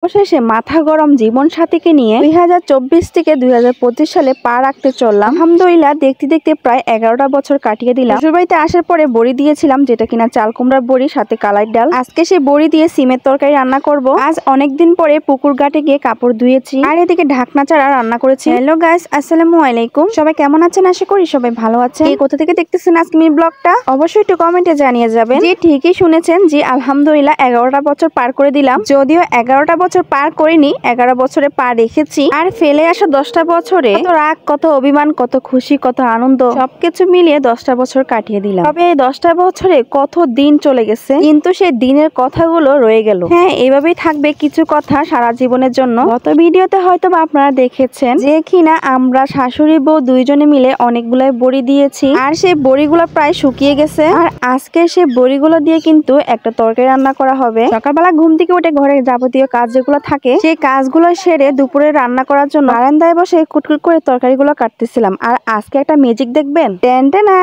অবশেষে মাথা গরম জীবন সাথীকে নিয়ে 2024 থেকে 2025 সালে পা রাখতে চললাম। আলহামদুলিল্লাহ দেখতে দেখতে প্রায় 11টা বছর কাটিয়ে দিলাম। শ্বশুরবাড়িতে আসার পরে বড়ি দিয়েছিলাম, যেটা কিনা চাল কুমড়ার বড়ি সাথে কালাই ডাল। আজকে সেই বড়ি দিয়ে সিমের তরকারি রান্না করব। আজ অনেকদিন পরে পুকুর ঘাটে গিয়ে কাপড় ধুয়েছি আর এদিকে ঢাকনা ছাড়া রান্না করেছি। হ্যালো গাইস, আসসালামু আলাইকুম। সবাই কেমন আছেন? আশা করি সবাই ভালো আছেন। কোথা থেকে দেখতেছেন আজকে মিনি ব্লগটা অবশ্যই একটু কমেন্টে জানিয়ে যাবেন। জি ঠিকই শুনেছেন, জি আলহামদুলিল্লাহ 11টা বছর পার করে দিলাম। যদিও 11টা বছর পার করিনি, 11 বছরে পা রেখেছি। আর ফেলে আসা 10টা বছরে কত রাগ, কত অভিমান, কত খুশি, কত আনন্দ সবকিছু মিলিয়ে 10টা বছর কাটিয়ে দিলাম। তবে এই 10টা বছরে কত দিন চলে গেছে, কিন্তু সেই দিনের কথাগুলো রয়ে গেল। হ্যাঁ, এইভাবেই থাকবে কিছু কথা সারা জীবনের জন্য। গত ভিডিওতে হয়তো আপনারা দেখেছেন যে কিনা আমরা শাশুড়ি বউ দুইজনে মিলে অনেকগুলাই বড়ি দিয়েছি আর সেই বড়িগুলো প্রায় শুকিয়ে গেছে। আর আজকে সেই বড়িগুলো দিয়ে কিন্তু একটা তরকারি রান্না করা হবে। সকালবেলা ঘুম থেকে উঠে ঘরের যাবতীয় কাজ যেগুলো থাকে সেই কাজগুলো সেরে দুপুরে রান্না করার জন্য বারান্দায় বসে কুটকুট করে তরকারিগুলো কাটতেছিলাম। আর আজকে একটা ম্যাজিক দেখবেন। টেনটেনা,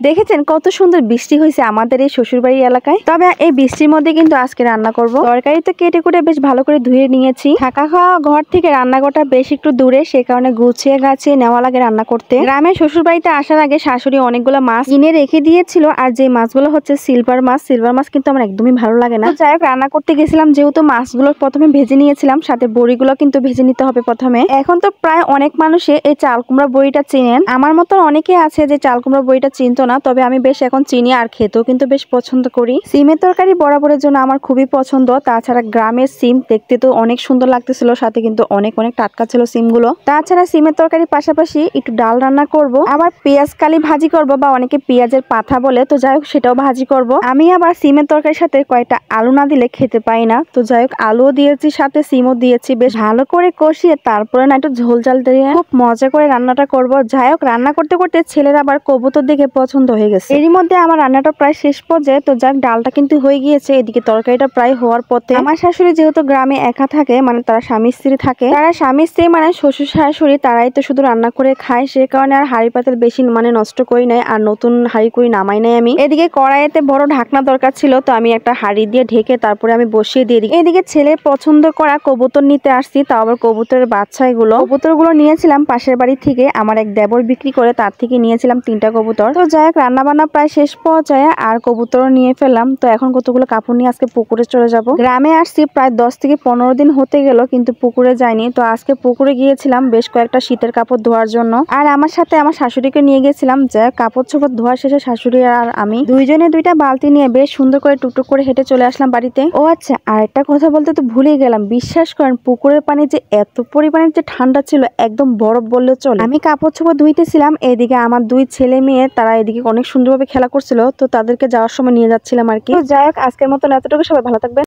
দেখেছেন কত সুন্দর বৃষ্টি হয়েছে আমাদের এই শ্বশুরবাড়ি এলাকায়। তবে এই বৃষ্টির মধ্যে কিন্তু আজকে রান্না করব। তরকারি তো কেটে কুটে বেশ ভালো করে ধুয়ে নিয়েছি। থাকা খাওয়া ঘর থেকে রান্নাঘরটা বেশ একটু দূরে, সে কারণে গুছিয়ে গাছিয়ে নেওয়া লাগে রান্না করতে। গ্রামে শ্বশুরবাড়িতে আসার আগে শাশুড়ি অনেকগুলো মাছ কিনে রেখে দিয়েছিল, আর যে মাছগুলো হচ্ছে সিলভার মাছ। সিলভার মাছ কিন্তু আমার একদমই ভালো লাগে না। যাই হোক, রান্না করতে গেছিলাম যেহেতু মাছগুলো প্রথমে ভেজে নিয়েছিলাম, সাথে বড়িগুলো কিন্তু ভেজে নিতে হবে প্রথমে। এখন তো প্রায় অনেক মানুষে এই চাল কুমড়া বড়িটা চিনেন। আমার মতন অনেকে আছে যে চাল কুমড়া বড়িটা চিনতো না, তবে আমি বেশ এখন চিনি আর খেতেও কিন্তু বেশ পছন্দ করি। সিমের তরকারি বরাবরের জন্য আমার খুবই পছন্দ। তাছাড়া গ্রামের সিম দেখতে তো অনেক সুন্দর লাগতেছিল, সাথে কিন্তু অনেক অনেক টাটকা ছিল সিমগুলো। তাছাড়া সিমের তরকারির পাশাপাশি একটু ডাল রান্না করব, আবার পেঁয়াজ কালি ভাজি করব, বা অনেকে পেঁয়াজের পাতা বলে, তো যাই হোক সেটাও ভাজি করব। আমি আবার সিমের তরকারির সাথে কয়েকটা আলু না দিলে খেতে পাই না, তো যাই হোক আলুও দিয়েছি সাথে সিমও দিয়েছি। বেশ ভালো করে কষিয়ে তারপরে না একটু ঝোল জাল দিয়ে খুব মজা করে রান্নাটা করব। যাই হোক, রান্না করতে করতে ছেলের আবার কবুতর দেখে পছন্দ হয়ে গেছে। এরই মধ্যে আমার রান্নাটা প্রায় শেষ পর্যায়ে, তো যাক ডালটা কিন্তু হয়ে গিয়েছে, এদিকে তরকারিটা প্রায় হওয়ার পথে। আমার শাশুড়ি যেহেতু গ্রামে একা থাকে, মানে তারা স্বামী স্ত্রী থাকে, তারা স্বামী স্ত্রী মানে শ্বশুর শাশুড়ি তারাই তো শুধু রান্না করে খায়, সে কারণে আর হাঁড়ি পাতিল বেশি নষ্ট করি নাই, আর নতুন হাঁড়ি কুড়ি নামাই নাই আমি। এদিকে কড়াইতে বড় ঢাকনা দরকার ছিল, তো আমি একটা হাঁড়ি দিয়ে ঢেকে তারপরে আমি বসিয়ে দিয়ে দিই। এদিকে ছেলের পছন্দ করা কবুতর নিতে আসছি, তাও আবার কবুতরের বাচ্চা। এগুলো কবুতরগুলো নিয়েছিলাম পাশের বাড়ি থেকে, আমার এক দেবর বিক্রি করে, তার থেকে নিয়েছিলাম 3টা কবুতর। তো যাই হোক, রান্না বান্না প্রায় শেষ পর্যায়ে আর কবুতরও নিয়ে ফেললাম। তো এখন কতগুলো কাপড় নিয়ে আজকে পুকুরে চলে যাব। গ্রামে আসছি প্রায় 10 থেকে 15 দিন হতে গেল, কিন্তু পুকুরে যাইনি। তো আজকে পুকুরে গিয়েছিলাম বেশ কয়েকটা শীতের কাপড় ধোয়ার জন্য, আর আমার সাথে আমার শাশুড়িকে নিয়ে গেছিলাম। যে কাপড় চোপড় ধোয়া শেষে শাশুড়ি আর আমি দুইজনে 2টা বালতি নিয়ে বেশ সুন্দর করে টুকটুক করে হেঁটে চলে আসলাম বাড়িতে। ও আচ্ছা, আর একটা কথা বলতে তো ভুলেই গেলাম। বিশ্বাস করেন, পুকুরের পানি যে এত পরিমাণে যে ঠান্ডা ছিল, একদম বরফ বললে চলে। আমি কাপড় চোপড় ধুইতেছিলাম, এদিকে আমার 2 ছেলে মেয়ে তারা এদিকে অনেক সুন্দরভাবে খেলা করছিল, তো তাদেরকে যাওয়ার সময় নিয়ে যাচ্ছিলাম আর কি। তো যাই হোক, আজকের মতন এতটুকু। সবাই ভালো থাকবেন।